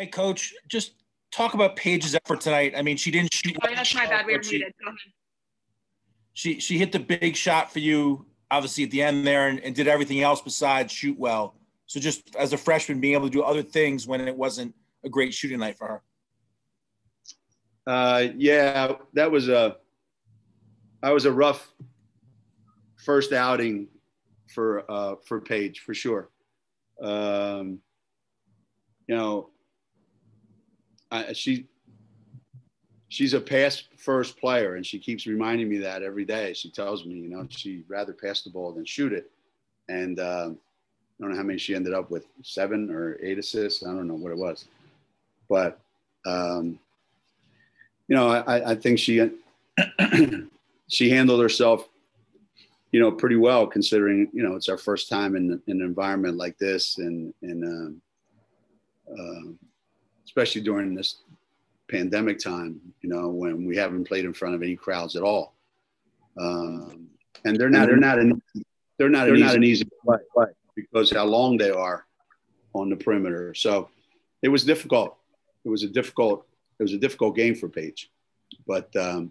Hey, Coach, just talk about Paige's effort tonight. I mean, she didn't shoot. Oh, that's my bad. We were muted. Go ahead. She hit the big shot for you, obviously, at the end there, and did everything else besides shoot well. So just as a freshman, being able to do other things when it wasn't a great shooting night for her. Yeah, that was a rough first outing for Paige, for sure. You know, she's a pass first player, and she keeps reminding me that every day. She tells me, you know, she'd rather pass the ball than shoot it. And I don't know how many she ended up with, 7 or 8 assists. I don't know what it was, but you know, I think she handled herself, you know, pretty well, considering, you know, it's our first time in an environment like this, and especially during this pandemic time, you know, when we haven't played in front of any crowds at all. And they're not an easy play because how long they are on the perimeter. So it was difficult. It was a difficult game for Paige. But you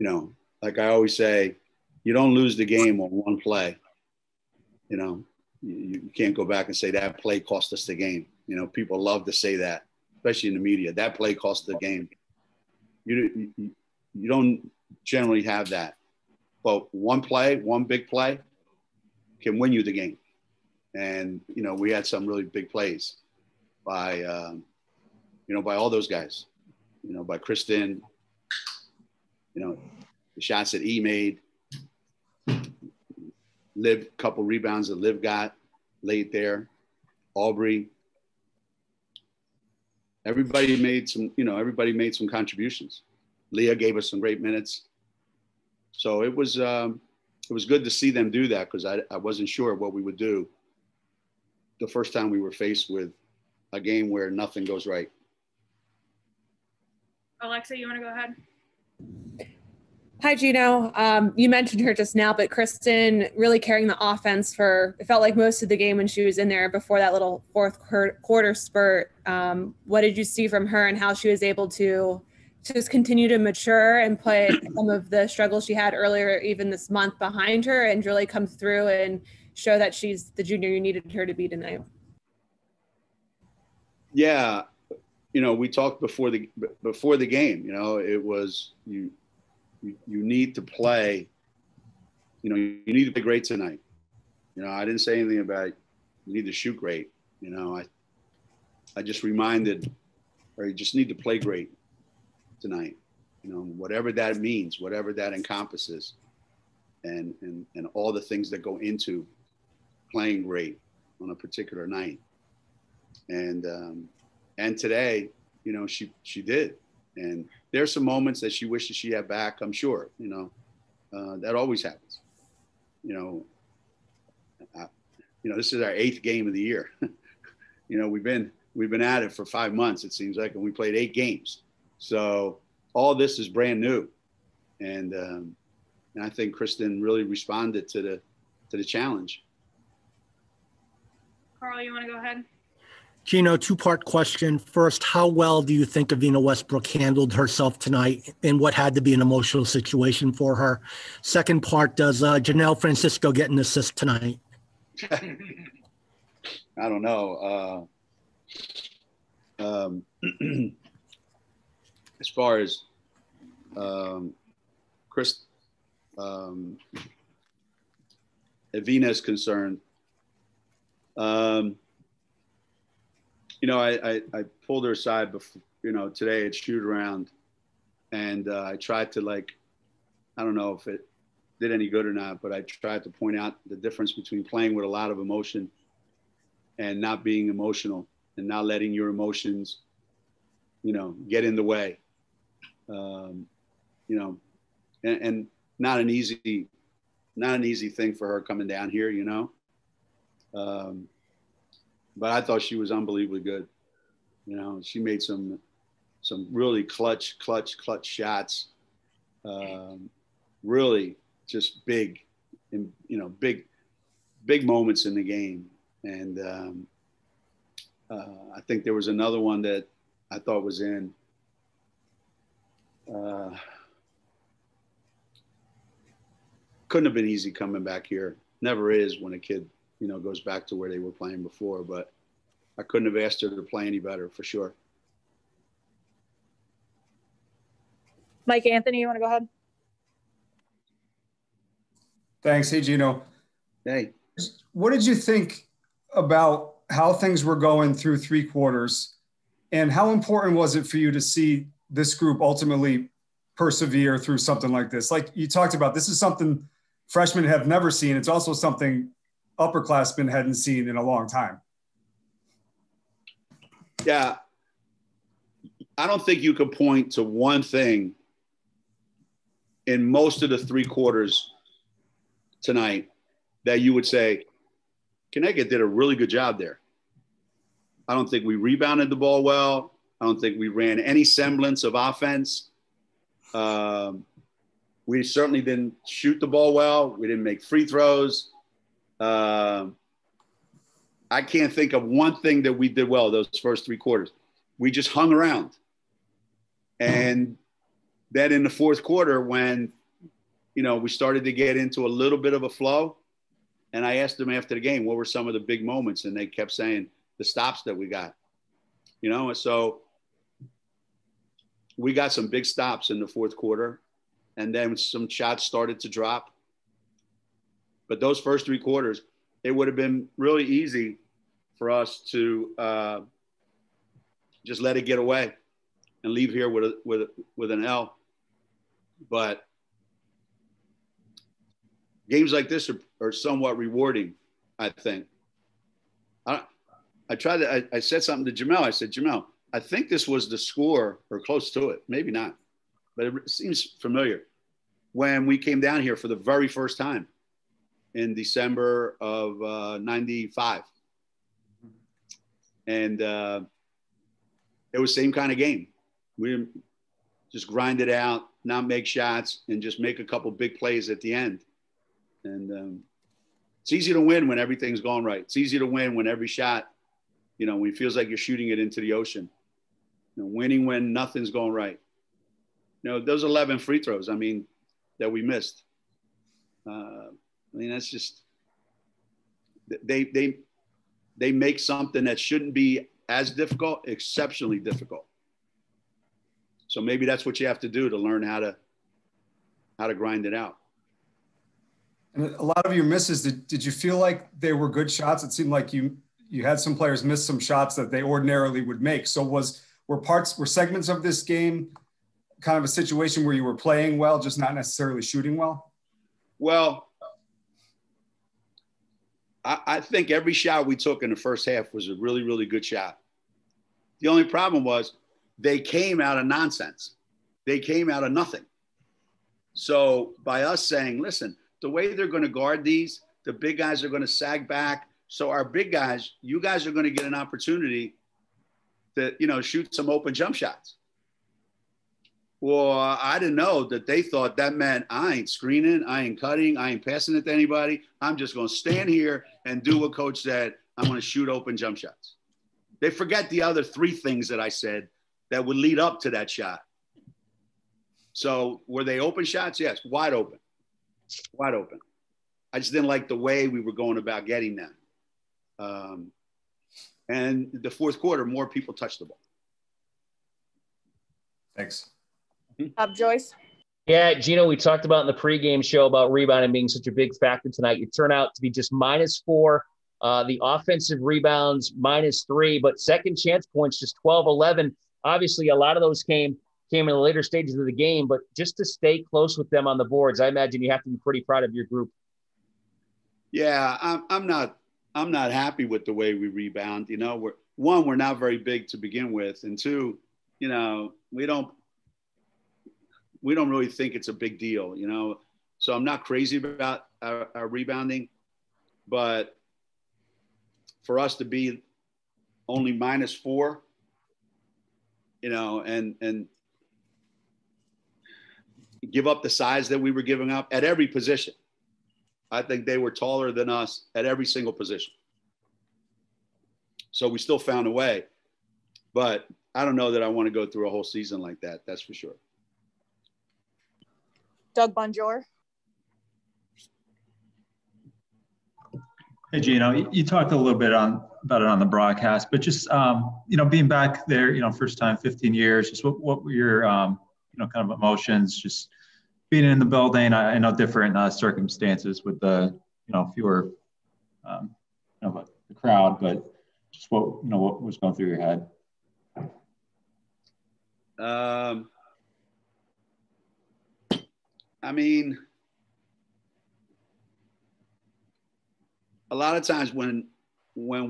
know, like I always say, you don't lose the game on one play. You know, you can't go back and say that play cost us the game. You know, people love to say that, especially in the media. That play cost the game. You don't generally have that. But one big play can win you the game. And, you know, we had some really big plays by, you know, by all those guys, you know, by Kristen, you know, the shots that he made, Liv, couple rebounds that Liv got late there, Aubrey. Everybody made some contributions. Leah gave us some great minutes. So it was good to see them do that, because I wasn't sure what we would do the first time we were faced with a game where nothing goes right. Alexa, you want to go ahead? Hi, Geno. You mentioned her just now, but Kristen really carrying the offense for, it felt like most of the game when she was in there before that little fourth quarter spurt. What did you see from her, and how she was able to just continue to mature and put some of the struggles she had earlier, even this month, behind her, and really come through and show that she's the junior you needed her to be tonight? Yeah. You know, we talked before the game, you know, it was, you need to play, you know, you need to play great tonight. You know, I didn't say anything about you need to shoot great. You know, I just reminded, or you just need to play great tonight. You know, whatever that means, whatever that encompasses, and all the things that go into playing great on a particular night. And today, you know, she did. And there's some moments that she wishes she had back, I'm sure, you know, that always happens. You know, this is our 8th game of the year. You know, we've been at it for 5 months, it seems like, and we played 8 games. So all this is brand new. And I think Kristen really responded to the challenge. Carl, you want to go ahead? Geno, 2-part question. First, how well do you think Avina Westbrook handled herself tonight, and what had to be an emotional situation for her? Second part, does Janelle Francisco get an assist tonight? I don't know. As far as Avina is concerned, you know, I pulled her aside before, you know, today at shoot around, and I tried to, like, I don't know if it did any good or not, but I tried to point out the difference between playing with a lot of emotion and not being emotional, and not letting your emotions, you know, get in the way. You know, and not an easy thing for her coming down here, you know. But I thought she was unbelievably good. You know, she made some really clutch shots. Really just big, you know, big moments in the game. And I think there was another one that I thought was in. Couldn't have been easy coming back here. Never is when a kid, goes back to where they were playing before. But I couldn't have asked her to play any better, for sure. Mike Anthony, you want to go ahead? Thanks. Hey, Geno. Hey. What did you think about how things were going through three quarters, and how important was it for you to see this group ultimately persevere through something like this? Like you talked about, this is something freshmen have never seen. It's also something upperclassmen hadn't seen in a long time. Yeah. I don't think you can point to one thing in most of the three quarters tonight that you would say, Connecticut did a really good job there. I don't think we rebounded the ball well. I don't think we ran any semblance of offense. We certainly didn't shoot the ball well. We didn't make free throws. I can't think of one thing that we did well those first three quarters. We just hung around. And then in the fourth quarter, when, we started to get into a little bit of a flow, and I asked them after the game, what were some of the big moments? And they kept saying the stops that we got, and so we got some big stops in the fourth quarter, and then some shots started to drop. But those first three quarters, it would have been really easy for us to just let it get away and leave here with an L. But games like this are somewhat rewarding, I think. I said something to Jamel. I said, Jamel, I think this was the score or close to it. Maybe not, but it seems familiar. When we came down here for the very first time in December of 95. And it was the same kind of game. We just grind it out, not make shots, and just make a couple big plays at the end. And it's easy to win when everything's going right. It's easy to win when every shot, when it feels like you're shooting it into the ocean. Winning when nothing's going right. Those 11 free throws, that we missed. That's just, they make something that shouldn't be as difficult, exceptionally difficult. So maybe that's what you have to do to learn how to grind it out. And a lot of your misses, did you feel like they were good shots? It seemed like you had some players miss some shots that they ordinarily would make. So were segments of this game kind of a situation where you were playing well, just not necessarily shooting well? Well, I think every shot we took in the first half was a really, really good shot. The only problem was they came out of nonsense. They came out of nothing. So by us saying, listen, the way they're going to guard these, the big guys are going to sag back. So our big guys, you guys are going to get an opportunity to, shoot some open jump shots. Well, I didn't know that they thought that meant I ain't screening, I ain't cutting, I ain't passing it to anybody. I'm just going to stand here and do what coach said. I'm going to shoot open jump shots. They forget the other three things that I said that would lead up to that shot. So were they open shots? Yes, wide open. Wide open. I just didn't like the way we were going about getting them. And the fourth quarter, more people touched the ball. Thanks. Joyce. Yeah, Geno, we talked about in the pregame show about rebounding being such a big factor tonight. You turn out to be just -4. The offensive rebounds -3, but second chance points just 12, 11. Obviously, a lot of those came in the later stages of the game, but just to stay close with them on the boards, I imagine you have to be pretty proud of your group. Yeah, I'm not happy with the way we rebound. We're not very big to begin with, and two, we don't really think it's a big deal, So I'm not crazy about our rebounding, but for us to be only -4, and give up the size that we were giving up at every position. I think they were taller than us at every single position. So we still found a way. But I don't know that I want to go through a whole season like that. That's for sure. Doug Bonjour. Hey, Geno, you talked a little bit about it on the broadcast, but just, being back there, first time, 15 years, just what were your, kind of emotions, just being in the building? I know different circumstances with the, fewer, the crowd, but just what was going through your head? I mean, a lot of times when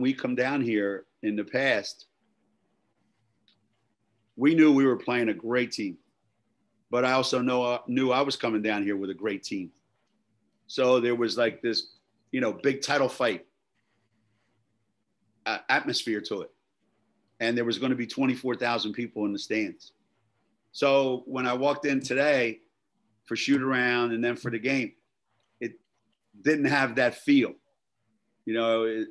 we come down here in the past, we knew we were playing a great team, but I also knew I was coming down here with a great team. So there was like this, big title fight atmosphere to it. And there was going to be 24,000 people in the stands. So when I walked in today for shoot around and then for the game, it didn't have that feel. You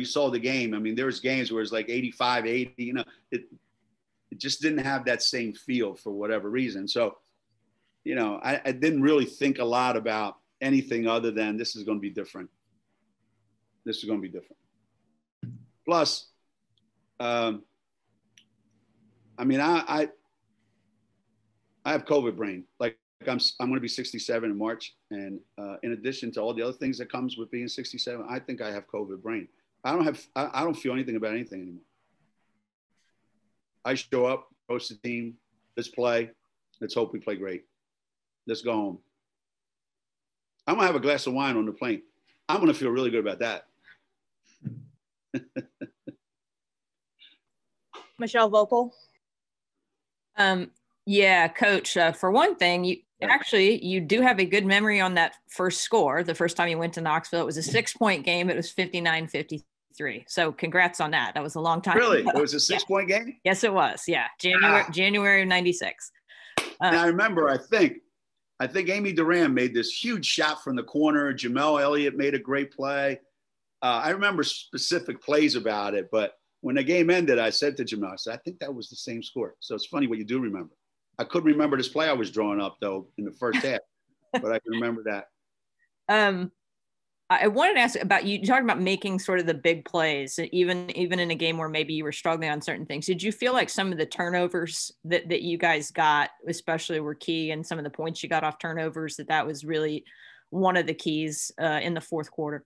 saw the game. I mean, there was games where it's like 85, 80, it just didn't have that same feel for whatever reason. So, I didn't really think a lot about anything other than this is going to be different. This is going to be different. Plus, I have COVID brain. Like I'm going to be 67 in March. And in addition to all the other things that comes with being 67, I think I have COVID brain. I don't feel anything about anything anymore. I show up, host the team, let's play. Let's hope we play great. Let's go home. I'm going to have a glass of wine on the plane. I'm going to feel really good about that. Michelle Vocal. Yeah, Coach, for one thing, you do have a good memory on that first score. The first time you went to Knoxville, it was a 6-point game. It was 59-53. So congrats on that. That was a long time Really? ago. It was a 6-point game? Yes, it was. Yeah. January of 96. And I remember, I think Amy Duran made this huge shot from the corner. Jamel Elliott made a great play. I remember specific plays about it, but when the game ended, I said to Jamel, I said, I think that was the same score. So it's funny what you do remember. I couldn't remember this play I was drawing up, though, in the first half, but I can remember that. I wanted to ask about you talking about making sort of the big plays, even in a game where maybe you were struggling on certain things. Did you feel like some of the turnovers that you guys got, especially were key, and some of the points you got off turnovers, that was really one of the keys in the fourth quarter?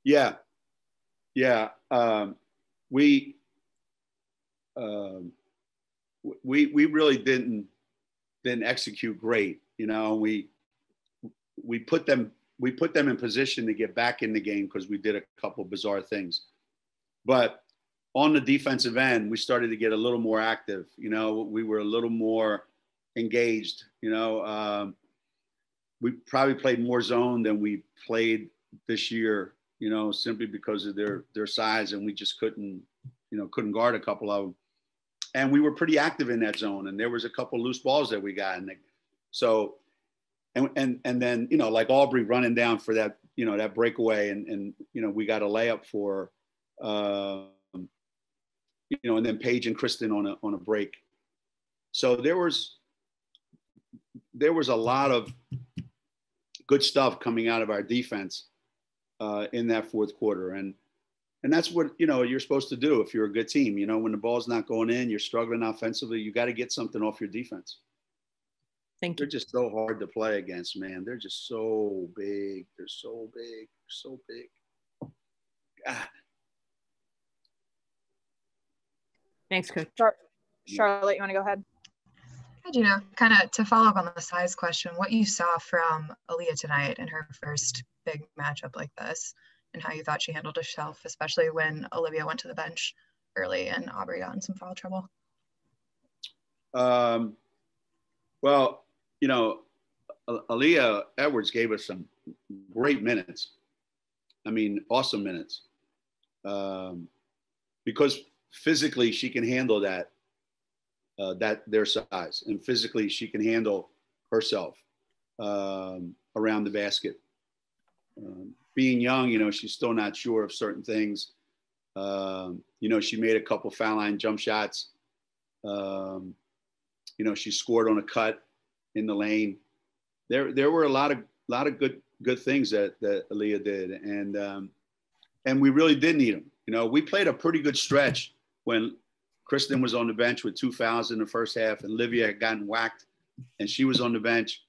Yeah. We really didn't execute great. We put them in position to get back in the game because we did a couple bizarre things. But on the defensive end, we started to get a little more active. We were a little more engaged. We probably played more zone than we played this year, simply because of their size, and we just couldn't guard a couple of them. And we were pretty active in that zone, and there was a couple loose balls that we got. And then, like Aubrey running down for that, that breakaway, and we got a layup for, and then Paige and Kristen on a break. So there was a lot of good stuff coming out of our defense in that fourth quarter. And that's what, you're supposed to do if you're a good team. When the ball's not going in, you're struggling offensively, you got to get something off your defense. Thank you. They're just so hard to play against, man. They're just so big. They're so big. So big. God. Thanks, Coach. Charlotte, you want to go ahead? Hi, Geno. Kind of to follow up on the size question, what you saw from Aaliyah tonight in her first big matchup like this, and how you thought she handled herself, especially when Olivia went to the bench early and Aubrey got in some foul trouble? Well, Aaliyah Edwards gave us some great minutes. I mean, awesome minutes. Because physically she can handle that their size, and physically she can handle herself around the basket. Being young, she's still not sure of certain things. You know, she made a couple foul line jump shots. You know, she scored on a cut in the lane. There were a lot of good things that Aaliyah did, and we really did need them. You know, we played a pretty good stretch when Kristen was on the bench with 2 fouls in the first half, and Livia had gotten whacked, and she was on the bench.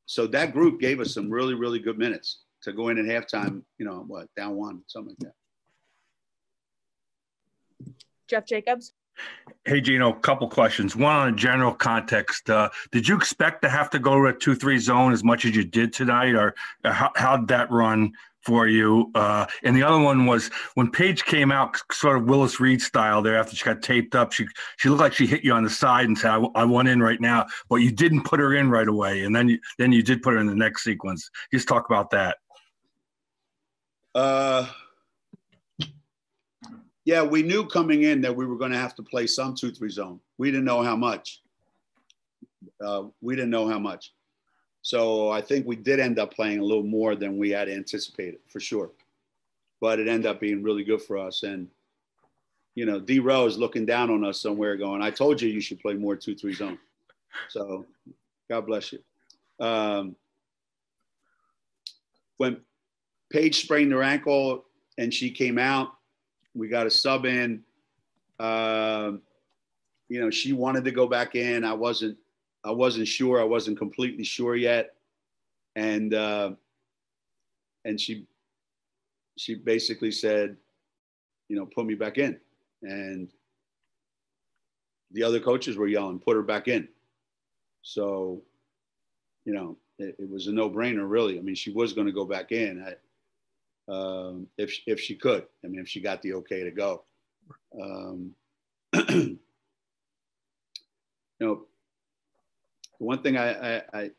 So that group gave us some really, really good minutes to go in at halftime. You know, what, down 1, something like that. Jeff Jacobs. Hey, Geno, a couple questions. One on a general context. Did you expect to have to go to a 2-3 zone as much as you did tonight, or how'd that run for you? And the other one was when Paige came out, sort of Willis Reed style there after she got taped up, she looked like she hit you on the side and said, I want in right now, but you didn't put her in right away. And then you did put her in the next sequence. Just talk about that. Yeah, we knew coming in that we were going to have to play some 2-3 zone. We didn't know how much. So I think we did end up playing a little more than we had anticipated, for sure. But it ended up being really good for us. And, you know, D Rose looking down on us somewhere going, I told you should play more 2-3 zone. So God bless you. When Paige sprained her ankle and she came out, we got a sub in. You know, she wanted to go back in. I wasn't sure. I wasn't completely sure yet. And she basically said, you know, put me back in. And the other coaches were yelling, put her back in. So, you know, it was a no-brainer, really. I mean, she was going to go back in. If she could, I mean, if she got the okay to go. You know, the one thing I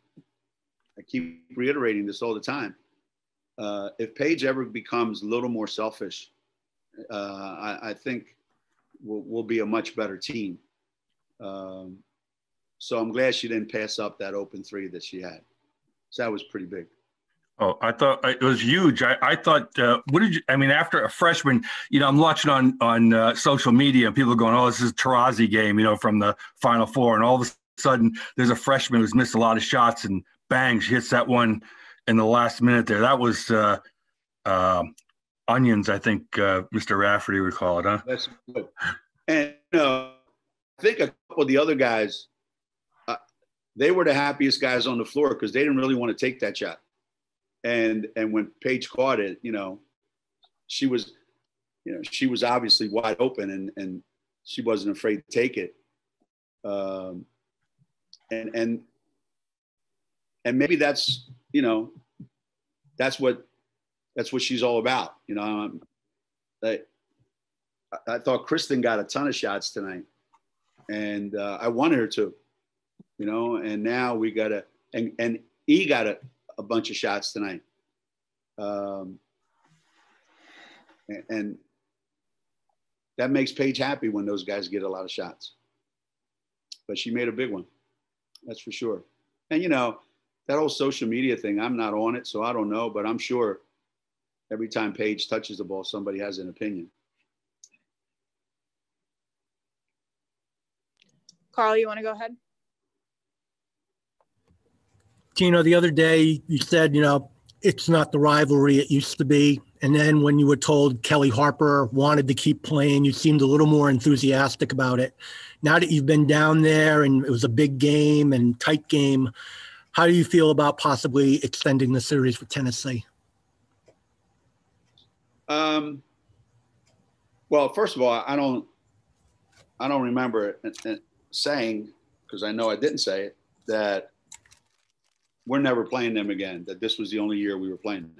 keep reiterating this all the time. If Paige ever becomes a little more selfish, I think we'll be a much better team. So I'm glad she didn't pass up that open 3 that she had. So that was pretty big. Oh, I thought it was huge. I thought, what did you, I mean, after a freshman, you know, I'm watching on social media and people are going, oh, this is a Taurasi game, you know, from the Final Four. And all of a sudden there's a freshman who's missed a lot of shots and bang, she hits that one in the last minute there. That was onions, I think Mr. Rafferty would call it, huh? That's good. And, you know, I think a couple of the other guys, they were the happiest guys on the floor because they didn't really want to take that shot. And when Paige caught it, you know, she was obviously wide open and she wasn't afraid to take it. And maybe that's, you know, that's what she's all about. You know, I thought Kristen got a ton of shots tonight and I wanted her to, you know, and now we got and E got a bunch of shots tonight. And that makes Paige happy when those guys get a lot of shots. But she made a big one. That's for sure. And, you know, that whole social media thing, I'm not on it, so I don't know, but I'm sure every time Paige touches the ball, somebody has an opinion. Carl, you want to go ahead? Geno, the other day you said, you know, it's not the rivalry it used to be. And then when you were told Kelly Harper wanted to keep playing, you seemed a little more enthusiastic about it. Now that you've been down there and it was a big game and tight game, how do you feel about possibly extending the series for Tennessee? Well, first of all, I don't remember saying, because I know I didn't say it, that we're never playing them again, that this was the only year we were playing them.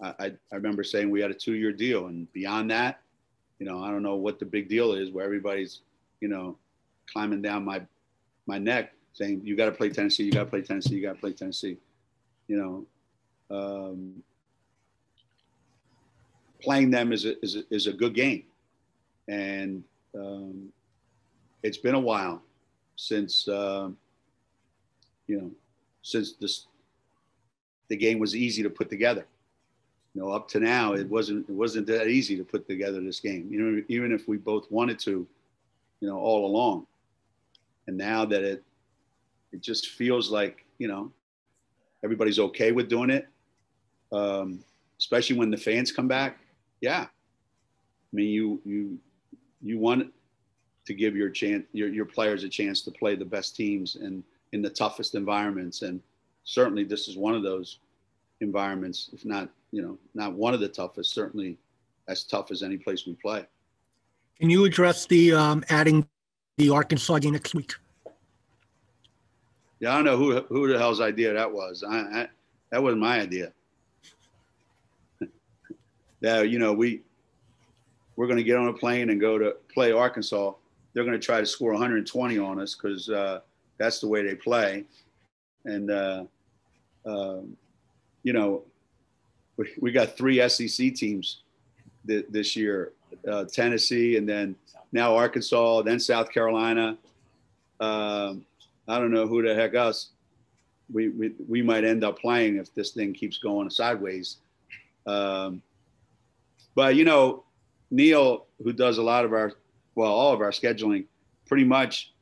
I remember saying we had a 2-year deal, and beyond that, you know, I don't know what the big deal is where everybody's, you know, climbing down my neck saying, you got to play Tennessee, you got to play Tennessee, you got to play Tennessee. You know, playing them is a good game. And it's been a while since, you know, since the game was easy to put together. Up to now, it wasn't that easy to put together this game, even if we both wanted to, all along. And now that it just feels like, everybody's okay with doing it, especially when the fans come back. Yeah. I mean, you want to give your players a chance to play the best teams and in the toughest environments. And certainly this is one of those environments, if not, not one of the toughest, certainly as tough as any place we play. Can you address the adding the Arkansas game next week? Yeah, I don't know who the hell's idea that was. That wasn't my idea. Yeah, we're going to get on a plane and go to play Arkansas. They're going to try to score 120 on us because that's the way they play. And, we got 3 SEC teams this year, Tennessee, and then now Arkansas, then South Carolina. I don't know who the heck else we might end up playing if this thing keeps going sideways. But, Neil, who does all of our scheduling, pretty much,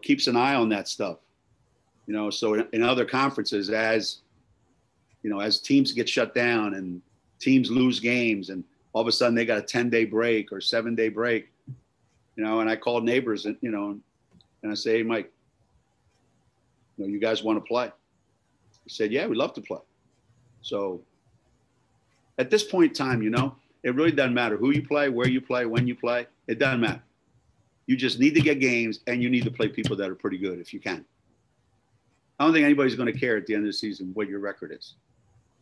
keeps an eye on that stuff. So in other conferences, as teams get shut down and teams lose games and all of a sudden they got a 10-day break or 7-day break, and I called neighbors and, and I say, hey, Mike, you guys want to play? He said, yeah, we'd love to play. So at this point in time, it really doesn't matter who you play, where you play, when you play. It doesn't matter. You just need to get games and you need to play people that are pretty good if you can. I don't think anybody's going to care at the end of the season what your record is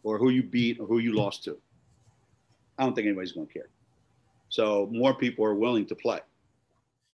or who you beat or who you lost to. I don't think anybody's going to care. So more people are willing to play.